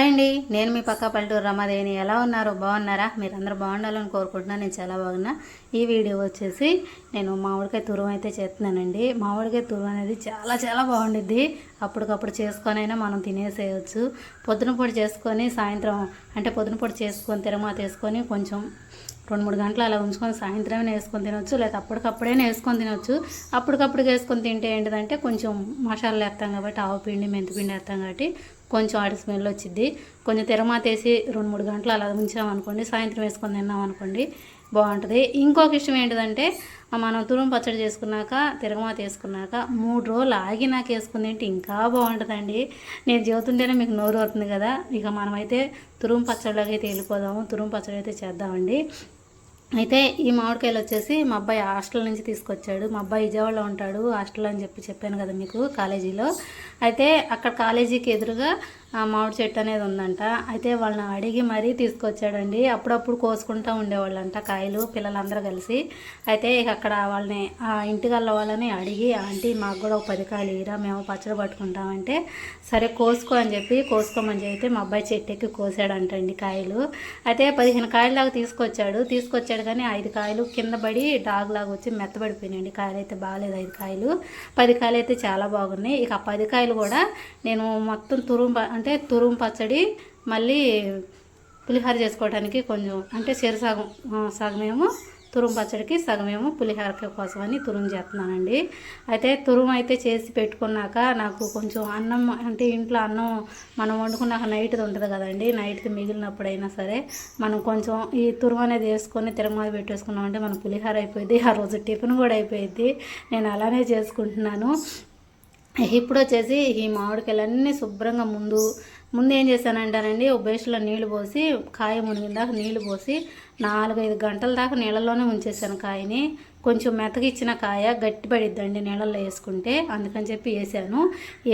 Hi అండి, నేను మీ పక్క పల్లెటూరు రమాదేవిని. ఎలా ఉన్నారు? బాగున్నారా? మీరందరూ బాగుండాలని కోరుకుంటున్నా. నేను చాలా బాగున్నా. ఈ వీడియో వచ్చేసి నేను మామిడికాయ తురుము అయితే చేస్తున్నానండి. మామిడికాయ తురుము అనేది చాలా చాలా బాగుండిద్ది. అప్పటికప్పుడు చేసుకొనైనా మనం తినేసేయచ్చు. పొద్దున పొడి చేసుకొని సాయంత్రం అంటే పొద్దున పొడి చేసుకొని తిరమాత వేసుకొని కొంచెం 2-3 గంటలు అలా ఉంచుకొని సాయంత్రమే వేసుకొని తినొచ్చు, లేదా అప్పటికప్పుడైనా వేసుకొని తినొచ్చు. అప్పటికప్పుడు వేసుకొని తింటే ఏంటిదంటే కొంచెం మసాలాలు వేస్తాం కాబట్టి, ఆవు పిండి మెంతిపిండి వేస్తాం కాబట్టి కొంచెం ఆడి స్మెల్ వచ్చింది. కొంచెం తిరమాత వేసి 2-3 గంటలు అలా ఉంచామనుకోండి, సాయంత్రం వేసుకొని తిన్నాం అనుకోండి బాగుంటుంది. ఇంకొక విషయం ఏంటిదంటే, మనం తురుము పచ్చడి చేసుకున్నాక తిరగమాత వేసుకున్నాక 3 రోజులు ఆగి నాకు వేసుకుని తింటే ఇంకా బాగుంటుందండి. నేను చెబుతుంటేనే మీకు నోరు అవుతుంది కదా. ఇక మనమైతే తురుము పచ్చడిలోకి అయితే వెళ్ళిపోదాము. తురుము పచ్చడి అయితే చేద్దామండి. అయితే ఈ మామిడికాయలు వచ్చేసి మా అబ్బాయి హాస్టల్ నుంచి తీసుకొచ్చాడు. మా అబ్బాయి విజయవాడలో ఉంటాడు, హాస్టల్ అని చెప్పాను కదా మీకు కాలేజీలో. అయితే అక్కడ కాలేజీకి ఎదురుగా మామిడి చెట్టు అనేది ఉందంట. అయితే వాళ్ళని అడిగి మరీ తీసుకొచ్చాడండి. అప్పుడప్పుడు కోసుకుంటూ ఉండేవాళ్ళంట కాయలు పిల్లలందరూ కలిసి. అయితే ఇక అక్కడ వాళ్ళని ఇంటికల్ల వాళ్ళని అడిగి, ఆంటీ మాకు కూడా ఒక 10 కాయలు ఇరా, మేము పచ్చడి పట్టుకుంటామంటే సరే కోసుకో అని చెప్పి కోసుకోమని చెప్పి మా అబ్బాయి చెట్టు ఎక్కి కోసాడంటండి కాయలు. అయితే 15 కాయల దాకా తీసుకొచ్చాడు కానీ 5 కాయలు కింద పడి డాగ్ లాగా వచ్చి మెత్తబడిపోయినాయండి. కాయలు అయితే బాగాలేదు. 5 కాయలు 10 కాయలు అయితే చాలా బాగున్నాయి. ఇక 10 కాయలు కూడా నేను మొత్తం తురుము పచ్చడి మళ్ళీ పులిహోర చేసుకోవడానికి కొంచెం అంటే సగమేమో తురుము పచ్చడికి, సగమేమో పులిహోర కోసమని తురుము చేస్తున్నానండి. అయితే తురుము అయితే చేసి పెట్టుకున్నాక నాకు కొంచెం అన్నం అంటే ఇంట్లో అన్నం మనం వండుకున్నాక నైట్ది ఉంటుంది కదండి, నైట్ది మిగిలినప్పుడైనా సరే మనం కొంచెం ఈ తురుము అనేది వేసుకొని తిరగమాత పెట్టేసుకున్నామంటే మన పులిహోర అయిపోయింది. ఆ రోజు టిఫిన్ కూడా అయిపోయింది. నేను అలానే చేసుకుంటున్నాను. ఇప్పుడు వచ్చేసి ఈ మామిడికాయలన్నీ శుభ్రంగా ముందు ఏం చేశానంటానండి, ఒక బేషన్లో నీళ్లు పోసి కాయ మునిగిన దాకా నీళ్లు పోసి 4-5 గంటల దాకా నీళ్ళలోనే ఉంచేసాను కాయని. కొంచెం మెతకిచ్చిన కాయ గట్టి పడిద్దండి నీళ్ళల్లో వేసుకుంటే, అందుకని చెప్పి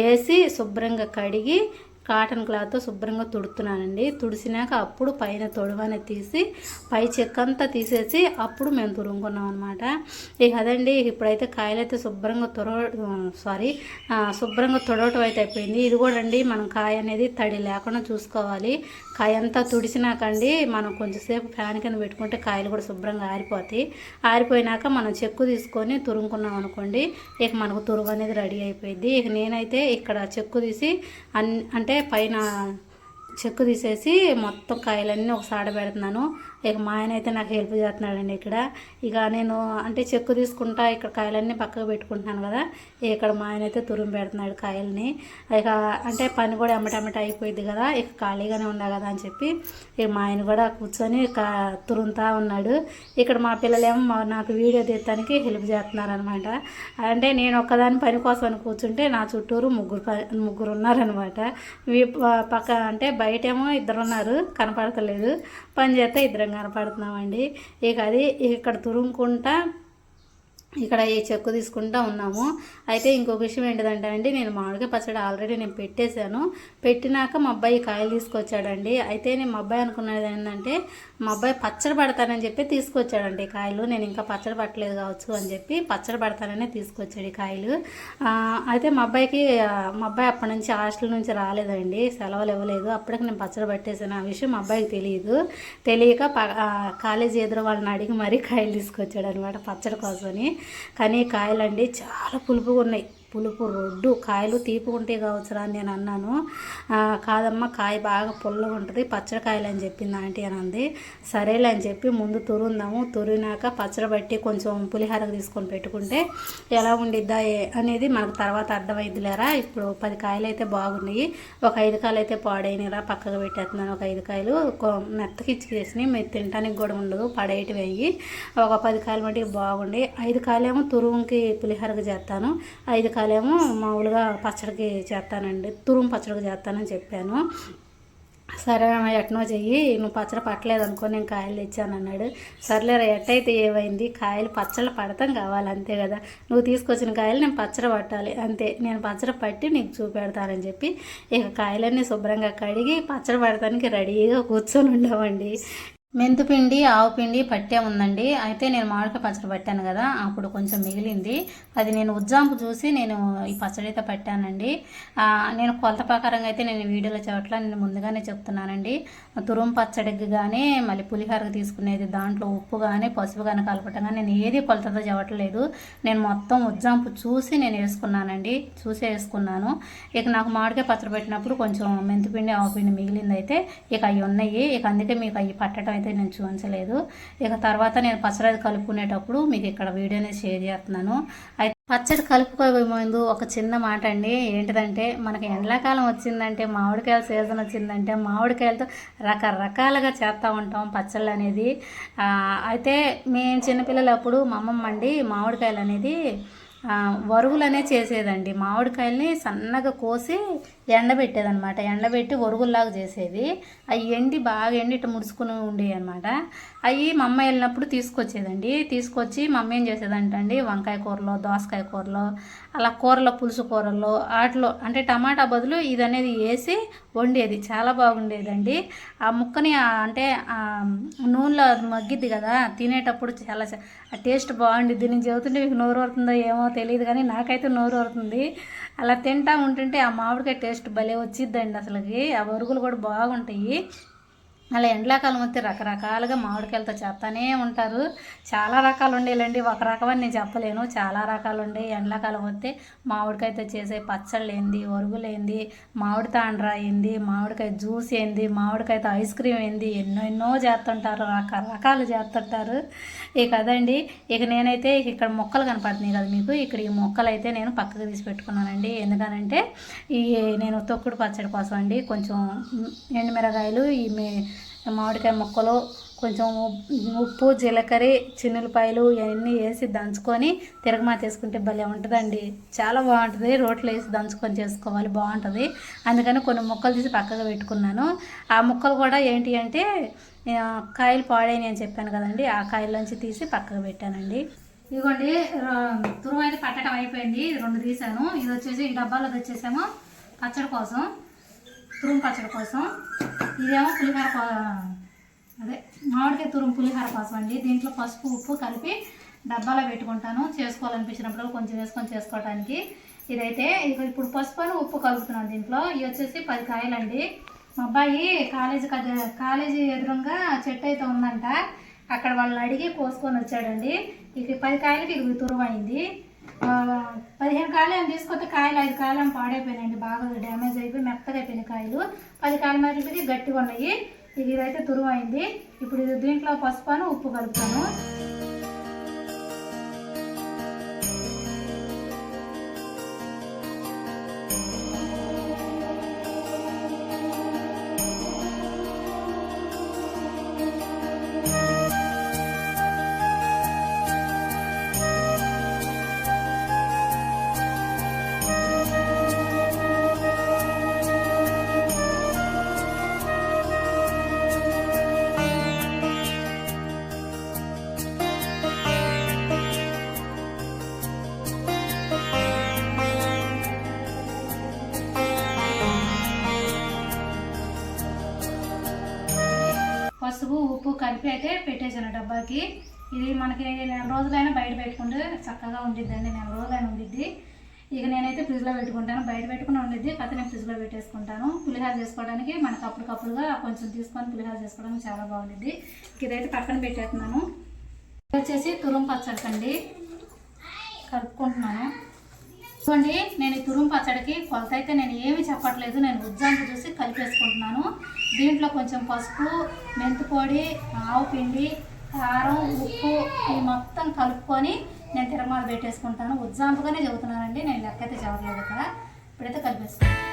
వేసి శుభ్రంగా కడిగి కాటన్ క్లాత్తో శుభ్రంగా తుడుతున్నానండి. తుడిసినాక అప్పుడు పైన తొడువనే తీసి పై చెక్కంతా తీసేసి అప్పుడు మేము తురుముకున్నాం అనమాట. ఇక అదండి. ఇప్పుడైతే కాయలు అయితే శుభ్రంగా తొడవటం అయితే అయిపోయింది. ఇది కూడా అండి మనం కాయ అనేది తడి లేకుండా చూసుకోవాలి. కాయ అంతా తుడిసినాకండి మనం కొంచెంసేపు ఫ్యాన్ కింద పెట్టుకుంటే కాయలు కూడా శుభ్రంగా ఆరిపోతాయి. ఆరిపోయినాక మనం చెక్కు తీసుకొని తురుముకున్నాం అనుకోండి, ఇక మనకు తురుము అనేది రెడీ అయిపోయింది. ఇక నేనైతే ఇక్కడ చెక్కు తీసి అంటే పైన చెక్కు తీసేసి మొత్తం కాయలన్నీ ఒకసాడ పెడుతున్నాను. ఇక మా ఆయన అయితే నాకు హెల్ప్ చేస్తున్నాడండి ఇక్కడ. ఇక నేను అంటే చెక్కు తీసుకుంటా ఇక్కడ కాయలన్నీ పక్కకు పెట్టుకుంటున్నాను కదా, ఇక్కడ మా ఆయన అయితే తురుము పెడుతున్నాడు కాయల్ని. ఇక అంటే పని కూడా ఎమ్మటెమ్మట అయిపోయింది కదా, ఇక ఖాళీగానే ఉన్నా కదా అని చెప్పి ఇక మా ఆయన కూడా కూర్చొని తురుముతా ఉన్నాడు. ఇక్కడ మా పిల్లలేమో నాకు వీడియో తీయడానికి హెల్ప్ చేస్తున్నారు అనమాట. అంటే నేను ఒక్కదాని పని కోసం కూర్చుంటే నా చుట్టూరు ముగ్గురు ఉన్నారనమాట. పక్క అంటే బయటేమో 2 ఉన్నారు, కనపడతలేదు. పని చేస్తే 2 కనపడుతున్నామండి. ఇక అది ఇక్కడ తురుముకుంటా ఇక్కడ ఈ చెక్కు తీసుకుంటూ ఉన్నాము. అయితే ఇంకొక విషయం ఏంటిదంటే అండి, నేను మామిడికాయ పచ్చడి ఆల్రెడీ నేను పెట్టేశాను. పెట్టినాక మా అబ్బాయి కాయలు తీసుకొచ్చాడండి. అయితే నేను మా అబ్బాయి అనుకున్నది ఏంటంటే, మా అబ్బాయి పచ్చడి పడతానని చెప్పి తీసుకొచ్చాడండి కాయలు. నేను ఇంకా పచ్చడి పట్టలేదు కావచ్చు అని చెప్పి పచ్చడి పడతాననే తీసుకొచ్చాడు ఈ కాయలు. అయితే మా అబ్బాయి అప్పటి నుంచి హాస్టల్ నుంచి రాలేదండి, సెలవులు ఇవ్వలేదు. అప్పటికి నేను పచ్చడి పట్టేశాను. ఆ విషయం మా అబ్బాయికి తెలియక కాలేజీ ఎదురు వాళ్ళని అడిగి మరీ కాయలు తీసుకొచ్చాడు అనమాట పచ్చడి కోసమని. కానీ కాయలండి చాలా పులుపుగా ఉన్నాయి. పులుపు రొడ్డు కాయలు తీపుకుంటే కావచ్చురా అని నేను అన్నాను. కాదమ్మా కాయ బాగా పుల్లగా ఉంటుంది, పచ్చడి కాయలు అని చెప్పింది ఆంటీ అని అంది. సరేలే అని చెప్పి ముందు తురినాక పచ్చడి బట్టి కొంచెం పులిహోరకు తీసుకొని పెట్టుకుంటే ఎలా ఉండిద్దా అనేది మనకు తర్వాత అర్థమైద్దిలేరా. ఇప్పుడు 10 కాయలు అయితే బాగున్నాయి, ఒక 5 కాయలు అయితే పాడైనరా పక్కకు పెట్టేస్తున్నాను. ఒక 5 కాయలు మెత్తకిచ్చికేసినాయి, మీరు తినడానికి కూడా ఉండదు, పడేయటం అయ్యి. ఒక 10 కాయలు మటుకు బాగుండి, 5 కాయలేమో తురుముకి పులిహోరకు చేస్తాను, 5 కాయలేమో మామూలుగా పచ్చడికి చేస్తానండి, తురుము పచ్చడికి చేస్తానని చెప్పాను. సరే ఎట్నో చెయ్యి, నువ్వు పచ్చడి పట్టలేదు అనుకో, నేను కాయలు తెచ్చాను అన్నాడు. సర్లేరా ఎట్టయితే ఏమైంది, కాయలు పచ్చళ్ళు పడతాం కావాలి అంతే కదా, నువ్వు తీసుకొచ్చిన కాయలు నేను పచ్చడి పట్టాలి అంతే, నేను పచ్చడి పట్టి నీకు చూపెడతానని చెప్పి ఇక కాయలన్నీ శుభ్రంగా కడిగి పచ్చడి పడటానికి రెడీగా కూర్చొని ఉండవండి. మెంతిపిండి, ఆవు పిండి పట్టే ఉందండి. అయితే నేను మామిడికాయ పచ్చడి పట్టాను కదా, అప్పుడు కొంచెం మిగిలింది. అది నేను ఉజ్జాంపు చూసి నేను ఈ పచ్చడి అయితే పట్టానండి. నేను కొలత ప్రకారంగా అయితే నేను వీడియోలో చెప్పట్లా, నేను ముందుగానే చెప్తున్నానండి. తురుము పచ్చడికి కానీ మళ్ళీ పులిహోరకి తీసుకునేది దాంట్లో ఉప్పు కానీ పసుపు కానీ కలపటం కానీ నేను ఏది కొలతతో చెప్పట్లేదు. నేను మొత్తం ఉజ్జాంపు చూసి నేను వేసుకున్నానండి, చూసి వేసుకున్నాను. ఇక నాకు మామిడికాయ పచ్చడి పెట్టినప్పుడు కొంచెం మెంతిపిండి, ఆవు పిండి మిగిలింది అయితే ఇక అవి ఉన్నాయి. ఇక అందుకే మీకు అవి పట్టడం అయితే నేను చూపించలేదు. ఇక తర్వాత నేను పచ్చడి కలుపుకునేటప్పుడు మీకు ఇక్కడ వీడియోని షేర్ చేస్తున్నాను. అయితే పచ్చడి కలుపుకోబోయే ముందు ఒక చిన్న మాట అండి, ఏంటిదంటే మనకి ఎండాకాలం వచ్చిందంటే, మామిడికాయల సీజన్ వచ్చిందంటే మామిడికాయలతో రకరకాలుగా చేస్తూ ఉంటాం పచ్చళ్ళు అనేది. అయితే మేము చిన్నపిల్లలు అప్పుడు మా అమ్మమ్మ అండి మామిడికాయలు అనేది వరుగులనే చేసేదండి. మామిడికాయల్ని సన్నగా కోసి ఎండబెట్టేదనమాట. ఎండబెట్టి వరుగుల్లాగా చేసేది. అవి బాగా ఎండి ఇట్లా ముడుచుకుని ఉండేవి అనమాట. అవి మా అమ్మ వెళ్ళినప్పుడు తీసుకొచ్చేదండి. తీసుకొచ్చి మా అమ్మ ఏం చేసేదంటండి, వంకాయ కూరలో, దోసకాయ కూరలో, అలా కూరలో, పులుసు కూరల్లో వాటిలో అంటే టమాటా బదులు ఇది అనేది వేసి వండేది. చాలా బాగుండేదండి. ఆ ముక్కని అంటే నూనెలో మగ్గిద్ది కదా, తినేటప్పుడు చాలా టేస్ట్ బాగుండిద్ది. నేను చెబుతుంటే మీకు నోరు ఊరుతుందో ఏమో తెలియదు, కానీ నాకైతే నోరు ఊరుతుంది. అలా తింటా ఉంటుంటే ఆ మామిడికాయ టేస్ట్ భలే వచ్చిద్దండి. అసలుకి ఆ వరుగులు కూడా బాగుంటాయి. అలా ఎండాకాలం వస్తే రకరకాలుగా మామిడికాయలతో చేస్తూనే ఉంటారు. చాలా రకాలు ఉండేలండి, ఒక రకమని నేను చెప్పలేను, చాలా రకాలు ఉండే. ఎండాకాలం వస్తే మామిడికాయతో చేసే పచ్చళ్ళు ఏంది, వరుగులు ఏంది, మామిడి తాండ్రా ఏంది, మామిడికాయ జ్యూస్ ఏంది, మామిడికాయతో ఐస్ క్రీమ్ ఏంది, ఎన్నో చేస్తుంటారు, రకరకాలు చేస్తుంటారు. ఇక అదండి. ఇక నేనైతే ఇక్కడ మొక్కలు కనపడుతున్నాయి కదా మీకు, ఇక్కడ ఈ మొక్కలు అయితే నేను పక్కకు తీసి పెట్టుకున్నానండి. ఎందుకనంటే ఈ నేను తొక్కుడు పచ్చడి కోసం అండి. కొంచెం ఎండుమిరగాయలు, ఈ మామిడికాయ ముక్కలు, కొంచెం ఉప్పు, జీలకర్ర, చిన్నులపాయలు ఇవన్నీ వేసి దంచుకొని తిరగమాత వేసుకుంటే భలే ఉంటుందండి. చాలా బాగుంటుంది. రోట్లో వేసి దంచుకొని చేసుకోవాలి, బాగుంటుంది. అందుకని కొన్ని ముక్కలు తీసి పక్కగా పెట్టుకున్నాను. ఆ ముక్కలు కూడా ఏంటి అంటే కాయలు పాడైనవి అని చెప్పాను కదండి, ఆ కాయల్లోంచి తీసి పక్కకు పెట్టానండి. ఇదిగోండి తురుము అయితే పట్టడం అయిపోయింది. 2 తీసాను. ఇది వచ్చేసి ఈ డబ్బాలో తెచ్చేసాము పచ్చడి కోసం, తురుము పచ్చడి కోసం. ఇదేమో పులిహోర, అదే మామిడికాయ తురుము పులిహోర కోసం అండి. దీంట్లో పసుపు, ఉప్పు కలిపి డబ్బాలో పెట్టుకుంటాను, చేసుకోవాలనిపించినప్పుడు కొంచెం వేసుకొని చేసుకోవడానికి. ఇదైతే ఇప్పుడు పసుపు అని ఉప్పు కలుపుతున్నాను దీంట్లో. ఇవి వచ్చేసి 10 కాయలండి. మా అబ్బాయి కాలేజీ ఎదురుగా చెట్టు అయితే ఉందంట, అక్కడ వాళ్ళని అడిగి కోసుకొని వచ్చాడండి. ఇక 10 కాయలకి ఇది తురుము అయింది. 15 కాయలు ఏమి తీసుకొస్తే కాయలు 5 కాయలు ఏమి పాడైపోయినాయండి, బాగా డ్యామేజ్ అయిపోయి మెత్తగా అయిపోయినాయి కాయలు. 10 కాయల మటుకి గట్టిగా ఉన్నాయి. ఇదైతే తురుము అయింది. ఇప్పుడు ఇది దీంట్లో పసుపు, ఉప్పు కలుపుతాను. పసుపు, ఉప్పు కలిపి అయితే పెట్టేసాను డబ్బాకి. ఇది మనకి 4 రోజులైనా బయట పెట్టుకుంటే చక్కగా ఉండిద్దండి, 4 రోజులైనా ఉండిద్ది. ఇక నేనైతే ఫ్రిడ్జ్లో పెట్టుకుంటాను, బయట పెట్టుకుని ఉండిద్ది, కథ నేను ఫ్రిడ్జ్లో పెట్టేసుకుంటాను. పులిహోర చేసుకోవడానికి మనకు అప్పటికప్పుడుగా కొంచెం తీసుకొని పులిహోర చేసుకోవడానికి చాలా బాగుండిద్ది. ఇదైతే పక్కన పెట్టేస్తున్నాను. ఇది వచ్చేసి తురుము పచ్చడి అండి, కలుపుకుంటున్నాను. చూడండి, నేను ఈ తురుము పచ్చడికి కొలత అయితే నేను ఏమీ చెప్పట్లేదు, నేను ఉజ్జాంపు చూసి కలిపేసుకుంటున్నాను. దీంట్లో కొంచెం పసుపు, మెంతిపొడి, ఆవు పిండి, కారం, ఉప్పు ఇవి మొత్తం కలుపుకొని నేను తిరగమాత పెట్టేసుకుంటాను. ఉజ్జాంపుగానే చెబుతున్నానండి, నేను లెక్క అయితే చెప్పట్లేదు. ఇక్కడ ఇప్పుడైతే కలిపేసుకుంటాను.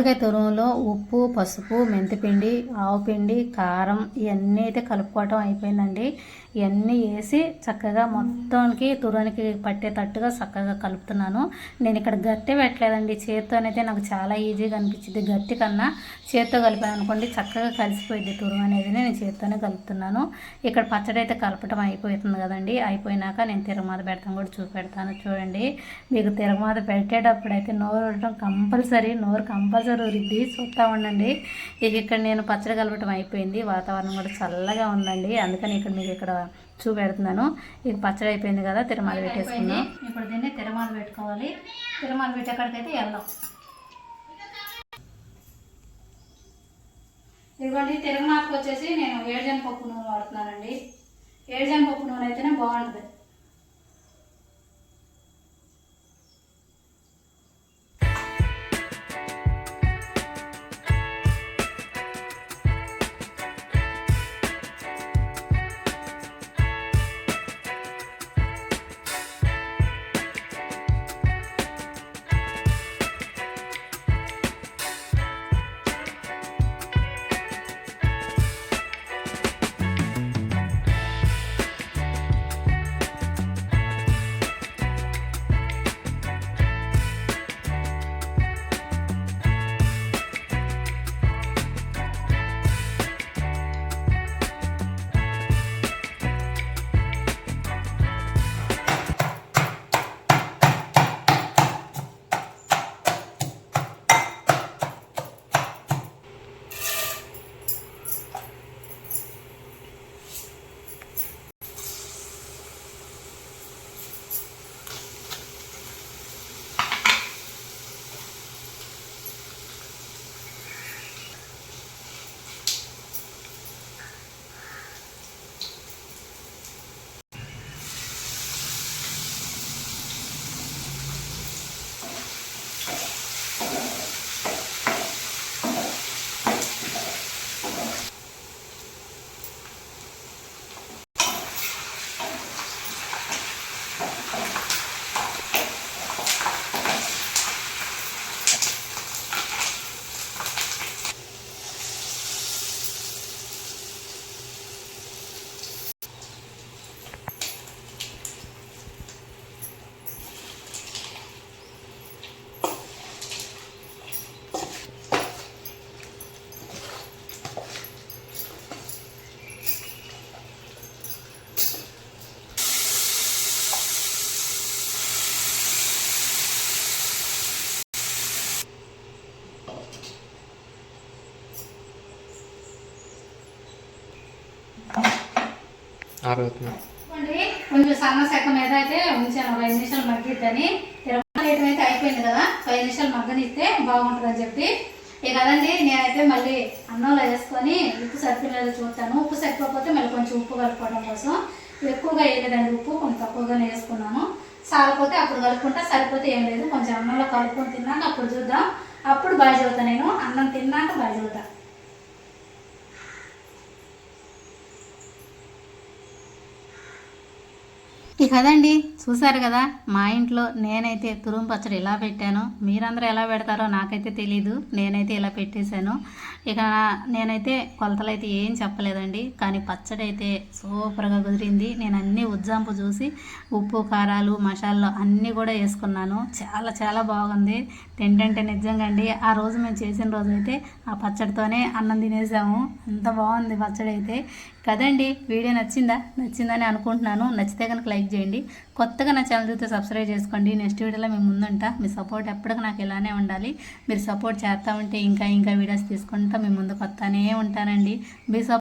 మామిడికాయ తురుములో ఉప్పు, పసుపు, మెంతిపిండి, ఆవుపిండి, కారం ఇవన్నీ అయితే కలుపుకోవటం అయిపోయిందండి. ఇవన్నీ వేసి చక్కగా మొత్తానికి తురుమునికి పట్టేటట్టుగా చక్కగా కలుపుతున్నాను. నేను ఇక్కడ గట్టి పెట్టలేదండి, చేత్తోనైతే నాకు చాలా ఈజీగా అనిపించింది. గట్టి కన్నా చేత్తో కలిపాను అనుకోండి చక్కగా కలిసిపోయింది తురుము అనేది. నేను చేత్తోనే కలుపుతున్నాను. ఇక్కడ పచ్చడి అయితే కలపటం అయిపోతుంది కదండి. అయిపోయినాక నేను తిరగమాత పెడతాను కూడా చూపెడతాను. చూడండి, మీకు తిరగమాత పెట్టేటప్పుడు అయితే నోరు కంపల్సరీ ఉరిద్ది, చూస్తూ ఉండండి. ఇక్కడ నేను పచ్చడి కలపటం అయిపోయింది. వాతావరణం కూడా చల్లగా ఉందండి, అందుకని ఇక్కడ మీకు ఇక్కడ చూపెడుతున్నాను. ఇక పచ్చడి అయిపోయింది కదా, తిరమాల పెట్టేసుకున్నాం. ఇప్పుడు దీన్ని తిరమాల పెట్టుకోవాలి. తిరమాల పెట్టేక్కడికైతే వెళ్దాం. ఇదిగోండి, తిరగమాతకు వచ్చేసి నేను వేరుశనగపప్పు నూనె వాడుతున్నానండి. వేరుశనగపప్పు నూనె అయితేనే బాగుంటుంది. కొంచెం సన్నసెక్క మీద అయితే ఉంచాను, 5 నిమిషాలు మగ్గిద్దని. తిరుమల అయితే అయిపోయింది కదా, 5 నిమిషాలు మగ్గనిస్తే బాగుంటుందని చెప్పి. ఇక కదండి, నేనైతే మళ్ళీ అన్నంలో వేసుకొని ఉప్పు సరిపోలేదో చూస్తాను. ఉప్పు సరిపోకపోతే మళ్ళీ కొంచెం ఉప్పు కలుపుకోవడం కోసం. ఎక్కువగా వేయలేదండి, ఉప్పు కొంచెం తక్కువగానే వేసుకున్నాను. సారిపోతే అప్పుడు కలుపుకుంటా, సరిపోతే ఏం లేదు. కొంచెం అన్నంలో కలుపుకొని తిన్నాక అప్పుడు చూద్దాం. అప్పుడు బాగా చదువుతాను, నేను అన్నం తిన్నాక బాగా చదువుతాను. ఇక కదండి, చూసారు కదా మా ఇంట్లో నేనైతే తురుము పచ్చడి ఎలా పెట్టానో. మీరందరూ ఎలా పెడతారో నాకైతే తెలీదు, నేనైతే ఇలా పెట్టేశాను. ఇక నేనైతే కొలతలు అయితే ఏం చెప్పలేదండి, కానీ పచ్చడి అయితే సూపర్గా కుదిరింది. నేను అన్నీ ఉజ్జాంపు చూసి ఉప్పు, కారాలు, మసాలాలు అన్నీ కూడా వేసుకున్నాను. చాలా చాలా బాగుంది. తింటంటే నిజంగా అండి, ఆ రోజు మేము చేసిన రోజు అయితే ఆ పచ్చడితోనే అన్నం తినేసాము. అంత బాగుంది పచ్చడి అయితే. కదండి, వీడియో నచ్చిందని అనుకుంటున్నాను. నచ్చితే కనుక లైక్ చేయండి. కొత్తగా నా ఛానల్ చూస్తే సబ్స్క్రైబ్ చేసుకోండి. నెక్స్ట్ వీడియోలో మేము ముందుంటా. మీ సపోర్ట్ ఎప్పటికీ నాకు ఇలానే ఉండాలి. మీరు సపోర్ట్ చేస్తూ ఉంటే ఇంకా వీడియోస్ తీసుకుంటా మీ ముందుకు వస్తానే ఉంటానండి. మీ